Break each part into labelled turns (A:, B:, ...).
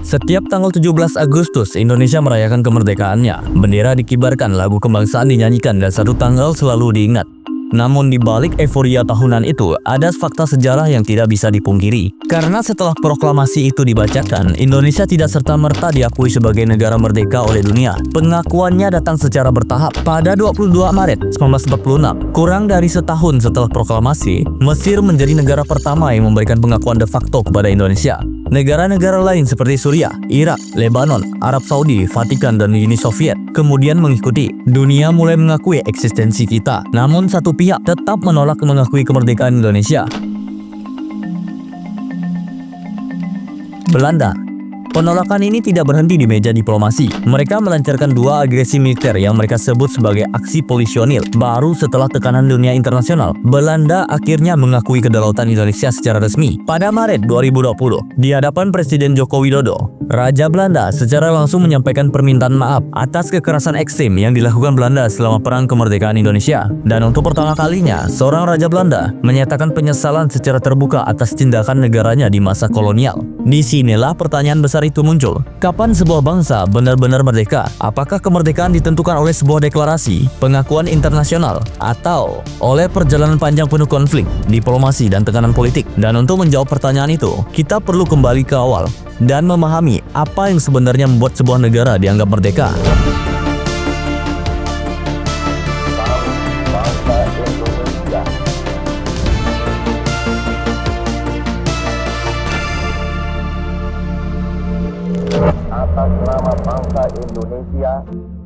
A: Setiap tanggal 17 Agustus, Indonesia merayakan kemerdekaannya. Bendera dikibarkan, lagu kebangsaan dinyanyikan, dan satu tanggal selalu diingat. Namun di balik euforia tahunan itu, ada fakta sejarah yang tidak bisa dipungkiri. Karena setelah proklamasi itu dibacakan, Indonesia tidak serta-merta diakui sebagai negara merdeka oleh dunia. Pengakuannya datang secara bertahap. Pada 22 Maret 1946, kurang dari setahun setelah proklamasi, Mesir menjadi negara pertama yang memberikan pengakuan de facto kepada Indonesia. Negara-negara lain seperti Suriah, Irak, Lebanon, Arab Saudi, Vatikan, dan Uni Soviet kemudian mengikuti. Dunia mulai mengakui eksistensi kita, namun satu pihak tetap menolak mengakui kemerdekaan Indonesia. Belanda. Penolakan ini tidak berhenti di meja diplomasi. Mereka melancarkan dua agresi militer yang mereka sebut sebagai aksi polisionil. Baru setelah tekanan dunia internasional, Belanda akhirnya mengakui kedaulatan Indonesia secara resmi. Pada Maret 2020, di hadapan Presiden Joko Widodo, Raja Belanda secara langsung menyampaikan permintaan maaf atas kekerasan ekstrem yang dilakukan Belanda selama Perang Kemerdekaan Indonesia. Dan untuk pertama kalinya, seorang Raja Belanda menyatakan penyesalan secara terbuka atas tindakan negaranya di masa kolonial. Disinilah pertanyaan besar itu muncul. Kapan sebuah bangsa benar-benar merdeka? Apakah kemerdekaan ditentukan oleh sebuah deklarasi, pengakuan internasional, atau oleh perjalanan panjang penuh konflik, diplomasi, dan tekanan politik? Dan untuk menjawab pertanyaan itu, kita perlu kembali ke awal dan memahami apa yang sebenarnya membuat sebuah negara dianggap merdeka.
B: Atas nama bangsa Indonesia.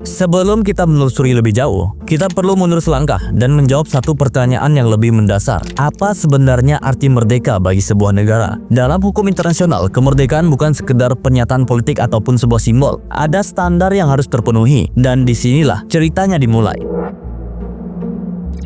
A: Sebelum kita menelusuri lebih jauh, kita perlu mundur selangkah dan menjawab satu pertanyaan yang lebih mendasar. Apa sebenarnya arti merdeka bagi sebuah negara? Dalam hukum internasional, kemerdekaan bukan sekedar pernyataan politik ataupun sebuah simbol. Ada standar yang harus terpenuhi, dan disinilah ceritanya dimulai.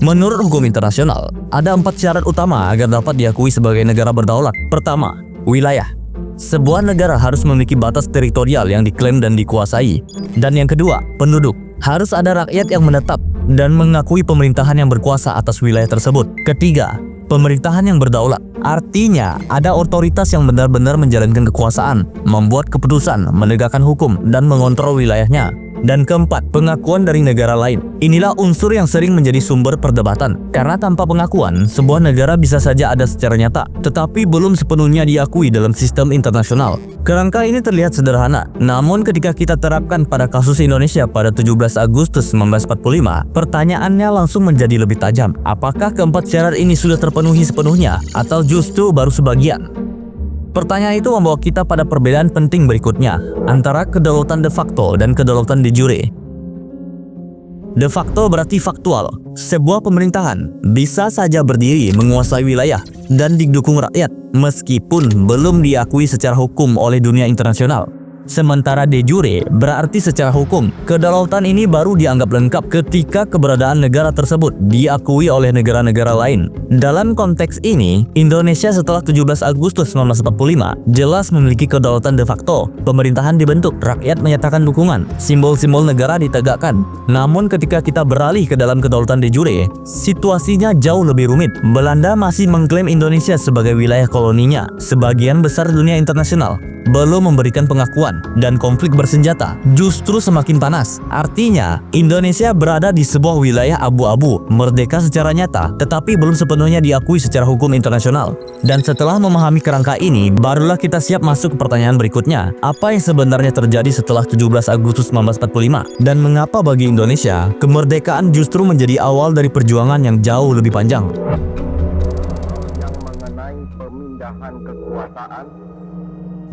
A: Menurut hukum internasional, ada 4 syarat utama agar dapat diakui sebagai negara berdaulat. Pertama, wilayah. Sebuah negara harus memiliki batas teritorial yang diklaim dan dikuasai. Dan yang kedua, penduduk. Harus ada rakyat yang menetap dan mengakui pemerintahan yang berkuasa atas wilayah tersebut. Ketiga, pemerintahan yang berdaulat. Artinya, ada otoritas yang benar-benar menjalankan kekuasaan, membuat keputusan, menegakkan hukum, dan mengontrol wilayahnya. Dan keempat, pengakuan dari negara lain. Inilah unsur yang sering menjadi sumber perdebatan. Karena tanpa pengakuan, sebuah negara bisa saja ada secara nyata, tetapi belum sepenuhnya diakui dalam sistem internasional. Kerangka ini terlihat sederhana, namun ketika kita terapkan pada kasus Indonesia pada 17 Agustus 1945, pertanyaannya langsung menjadi lebih tajam. Apakah keempat syarat ini sudah terpenuhi sepenuhnya, atau justru baru sebagian? Pertanyaan itu membawa kita pada perbedaan penting berikutnya antara kedaulatan de facto dan kedaulatan de jure. De facto berarti faktual. Sebuah pemerintahan bisa saja berdiri menguasai wilayah dan didukung rakyat meskipun belum diakui secara hukum oleh dunia internasional. Sementara de jure berarti secara hukum, kedaulatan ini baru dianggap lengkap ketika keberadaan negara tersebut diakui oleh negara-negara lain. Dalam konteks ini, Indonesia setelah 17 Agustus 1945 jelas memiliki kedaulatan de facto. Pemerintahan dibentuk, rakyat menyatakan dukungan, simbol-simbol negara ditegakkan. Namun ketika kita beralih ke dalam kedaulatan de jure, situasinya jauh lebih rumit. Belanda masih mengklaim Indonesia sebagai wilayah koloninya. Sebagian besar dunia internasional belum memberikan pengakuan, dan konflik bersenjata justru semakin panas. Artinya, Indonesia berada di sebuah wilayah abu-abu, merdeka secara nyata, tetapi belum sepenuhnya diakui secara hukum internasional. Dan setelah memahami kerangka ini, barulah kita siap masuk ke pertanyaan berikutnya. Apa yang sebenarnya terjadi setelah 17 Agustus 1945? Dan mengapa bagi Indonesia, kemerdekaan justru menjadi awal dari perjuangan yang jauh lebih panjang?
B: Yang mengenai pemindahan kekuasaan.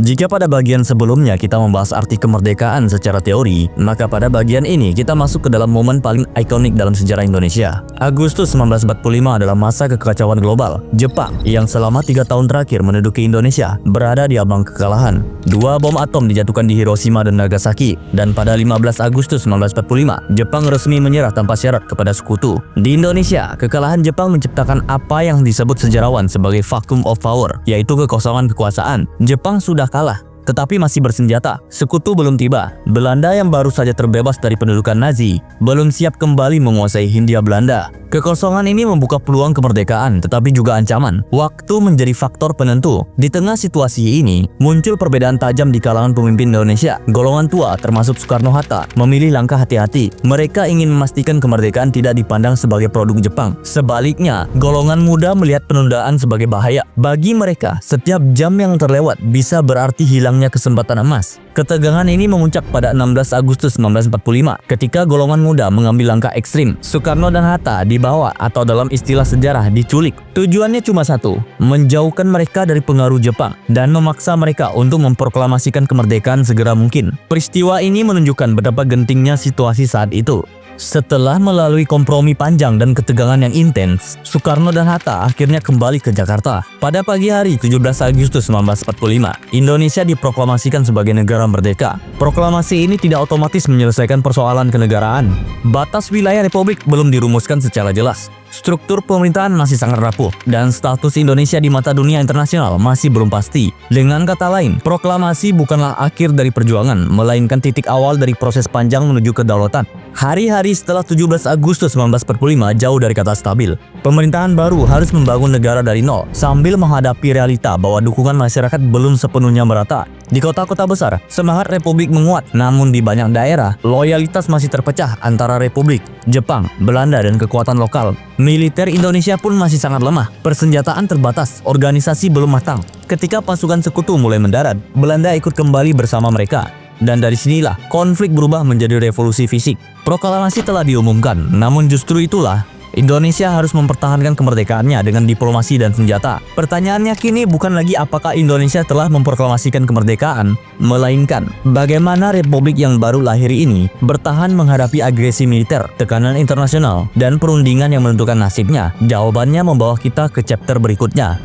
A: Jika pada bagian sebelumnya kita membahas arti kemerdekaan secara teori, maka pada bagian ini kita masuk ke dalam momen paling ikonik dalam sejarah Indonesia. Agustus 1945 adalah masa kekacauan global. Jepang yang selama 3 tahun terakhir menduduki Indonesia berada di ambang kekalahan. 2 bom atom dijatuhkan di Hiroshima dan Nagasaki, dan pada 15 Agustus 1945, Jepang resmi menyerah tanpa syarat kepada sekutu. Di Indonesia, kekalahan Jepang menciptakan apa yang disebut sejarawan sebagai vacuum of power, yaitu kekosongan kekuasaan. Jepang sudah kalah, tetapi masih bersenjata. Sekutu belum tiba. Belanda yang baru saja terbebas dari pendudukan Nazi belum siap kembali menguasai Hindia Belanda. Kekosongan ini membuka peluang kemerdekaan, tetapi juga ancaman. Waktu menjadi faktor penentu. Di tengah situasi ini, muncul perbedaan tajam di kalangan pemimpin Indonesia. Golongan tua, termasuk Soekarno-Hatta, memilih langkah hati-hati. Mereka ingin memastikan kemerdekaan tidak dipandang sebagai produk Jepang. Sebaliknya, golongan muda melihat penundaan sebagai bahaya. Bagi mereka, setiap jam yang terlewat bisa berarti hilangnya kesempatan emas. Ketegangan ini memuncak pada 16 Agustus 1945 ketika golongan muda mengambil langkah ekstrim. Soekarno dan Hatta dibawa atau dalam istilah sejarah diculik. Tujuannya cuma satu, menjauhkan mereka dari pengaruh Jepang dan memaksa mereka untuk memproklamasikan kemerdekaan segera mungkin. Peristiwa ini menunjukkan betapa gentingnya situasi saat itu. Setelah melalui kompromi panjang dan ketegangan yang intens, Soekarno dan Hatta akhirnya kembali ke Jakarta. Pada pagi hari 17 Agustus 1945, Indonesia diproklamasikan sebagai negara merdeka. Proklamasi ini tidak otomatis menyelesaikan persoalan kenegaraan. Batas wilayah republik belum dirumuskan secara jelas. Struktur pemerintahan masih sangat rapuh, dan status Indonesia di mata dunia internasional masih belum pasti. Dengan kata lain, proklamasi bukanlah akhir dari perjuangan, melainkan titik awal dari proses panjang menuju kedaulatan. Hari-hari setelah 17 Agustus 1945 jauh dari kata stabil. Pemerintahan baru harus membangun negara dari nol, sambil menghadapi realita bahwa dukungan masyarakat belum sepenuhnya merata. Di kota-kota besar, semangat republik menguat, namun di banyak daerah, loyalitas masih terpecah antara republik, Jepang, Belanda, dan kekuatan lokal. Militer Indonesia pun masih sangat lemah, persenjataan terbatas, organisasi belum matang. Ketika pasukan sekutu mulai mendarat, Belanda ikut kembali bersama mereka. Dan dari sinilah, konflik berubah menjadi revolusi fisik. Proklamasi telah diumumkan, namun justru itulah Indonesia harus mempertahankan kemerdekaannya dengan diplomasi dan senjata. Pertanyaannya kini bukan lagi apakah Indonesia telah memproklamasikan kemerdekaan, melainkan bagaimana republik yang baru lahir ini bertahan menghadapi agresi militer, tekanan internasional, dan perundingan yang menentukan nasibnya. Jawabannya membawa kita ke chapter berikutnya.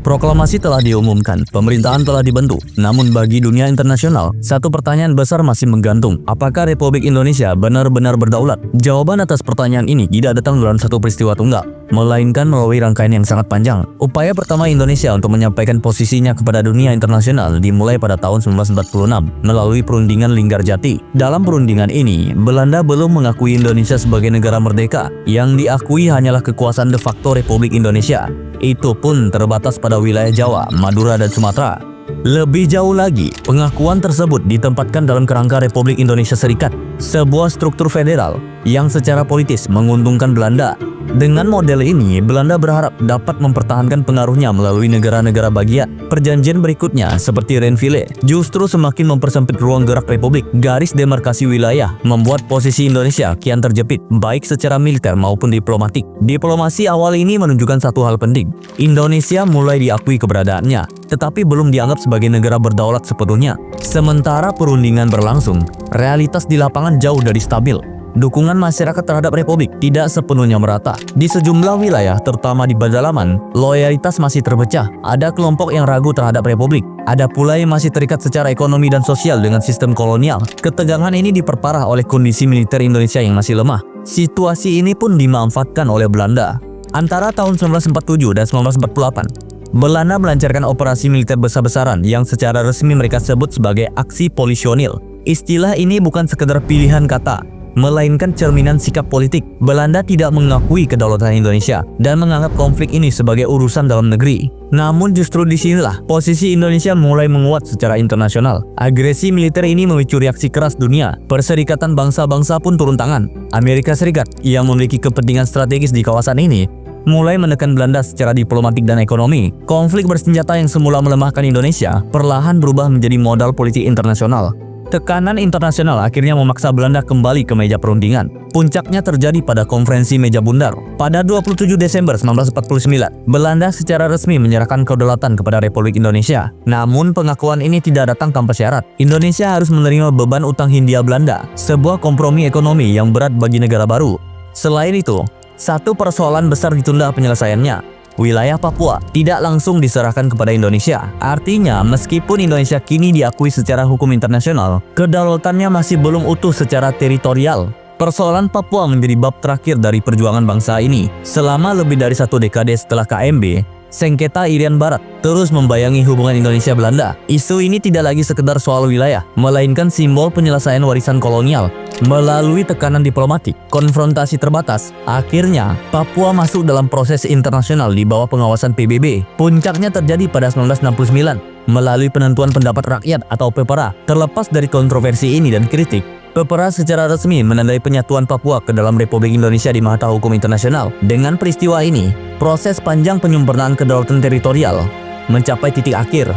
A: Proklamasi telah diumumkan, pemerintahan telah dibentuk. Namun bagi dunia internasional, satu pertanyaan besar masih menggantung. Apakah Republik Indonesia benar-benar berdaulat? Jawaban atas pertanyaan ini tidak datang dalam satu peristiwa tunggal, melainkan melalui rangkaian yang sangat panjang. Upaya pertama Indonesia untuk menyampaikan posisinya kepada dunia internasional dimulai pada tahun 1946 melalui perundingan Linggarjati. Dalam perundingan ini, Belanda belum mengakui Indonesia sebagai negara merdeka. Yang diakui hanyalah kekuasaan de facto Republik Indonesia. Itu pun terbatas pada wilayah Jawa, Madura, dan Sumatera. Lebih jauh lagi, pengakuan tersebut ditempatkan dalam kerangka Republik Indonesia Serikat, sebuah struktur federal yang secara politis menguntungkan Belanda. Dengan model ini, Belanda berharap dapat mempertahankan pengaruhnya melalui negara-negara bagian. Perjanjian berikutnya, seperti Renville, justru semakin mempersempit ruang gerak Republik. Garis demarkasi wilayah membuat posisi Indonesia kian terjepit, baik secara militer maupun diplomatik. Diplomasi awal ini menunjukkan satu hal penting. Indonesia mulai diakui keberadaannya, tetapi belum dianggap sebagai negara berdaulat sepenuhnya. Sementara perundingan berlangsung, realitas di lapangan jauh dari stabil. Dukungan masyarakat terhadap Republik tidak sepenuhnya merata. Di sejumlah wilayah, terutama di pedalaman, loyalitas masih terpecah. Ada kelompok yang ragu terhadap Republik. Ada pula yang masih terikat secara ekonomi dan sosial dengan sistem kolonial. Ketegangan ini diperparah oleh kondisi militer Indonesia yang masih lemah. Situasi ini pun dimanfaatkan oleh Belanda. Antara tahun 1947 dan 1948, Belanda melancarkan operasi militer besar-besaran yang secara resmi mereka sebut sebagai aksi polisionil. Istilah ini bukan sekedar pilihan kata, melainkan cerminan sikap politik. Belanda tidak mengakui kedaulatan Indonesia dan menganggap konflik ini sebagai urusan dalam negeri. Namun justru disinilah posisi Indonesia mulai menguat secara internasional. Agresi militer ini memicu reaksi keras dunia. Perserikatan bangsa-bangsa pun turun tangan. Amerika Serikat yang memiliki kepentingan strategis di kawasan ini mulai menekan Belanda secara diplomatik dan ekonomi. Konflik bersenjata yang semula melemahkan Indonesia perlahan berubah menjadi modal politik internasional. Tekanan internasional akhirnya memaksa Belanda kembali ke meja perundingan. Puncaknya terjadi pada Konferensi Meja Bundar. Pada 27 Desember 1949, Belanda secara resmi menyerahkan kedaulatan kepada Republik Indonesia. Namun pengakuan ini tidak datang tanpa syarat. Indonesia harus menerima beban utang Hindia Belanda, sebuah kompromi ekonomi yang berat bagi negara baru. Selain itu, satu persoalan besar ditunda penyelesaiannya. Wilayah Papua tidak langsung diserahkan kepada Indonesia. Artinya, meskipun Indonesia kini diakui secara hukum internasional, kedaulatannya masih belum utuh secara teritorial. Persoalan Papua menjadi bab terakhir dari perjuangan bangsa ini. Selama lebih dari 1 dekade setelah KMB, sengketa Irian Barat terus membayangi hubungan Indonesia-Belanda. Isu ini tidak lagi sekedar soal wilayah, melainkan simbol penyelesaian warisan kolonial. Melalui tekanan diplomatik, konfrontasi terbatas, akhirnya Papua masuk dalam proses internasional di bawah pengawasan PBB. Puncaknya terjadi pada 1969 melalui penentuan pendapat rakyat atau PEPRA. Terlepas dari kontroversi ini dan kritik, PEPRA secara resmi menandai penyatuan Papua ke dalam Republik Indonesia di mata hukum internasional. Dengan peristiwa ini, proses panjang penyempurnaan kedaulatan teritorial mencapai titik akhir.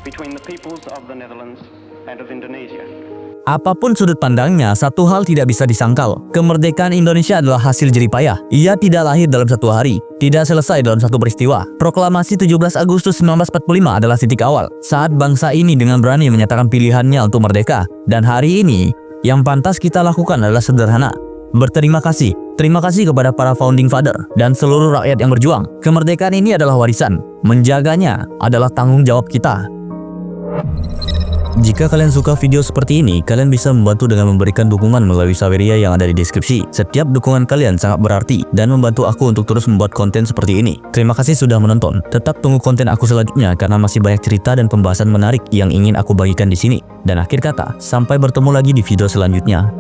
C: Between the peoples of the Netherlands and of Indonesia.
A: Apapun sudut pandangnya, satu hal tidak bisa disangkal. Kemerdekaan Indonesia adalah hasil jerih payah. Ia tidak lahir dalam satu hari, tidak selesai dalam satu peristiwa. Proklamasi 17 Agustus 1945 adalah titik awal saat bangsa ini dengan berani menyatakan pilihannya untuk merdeka. Dan hari ini, yang pantas kita lakukan adalah sederhana. Berterima kasih. Terima kasih kepada para founding father dan seluruh rakyat yang berjuang. Kemerdekaan ini adalah warisan. Menjaganya adalah tanggung jawab kita. Jika kalian suka video seperti ini, kalian bisa membantu dengan memberikan dukungan melalui Saweria yang ada di deskripsi. Setiap dukungan kalian sangat berarti dan membantu aku untuk terus membuat konten seperti ini. Terima kasih sudah menonton. Tetap tunggu konten aku selanjutnya karena masih banyak cerita dan pembahasan menarik yang ingin aku bagikan di sini. Dan akhir kata, sampai bertemu lagi di video selanjutnya.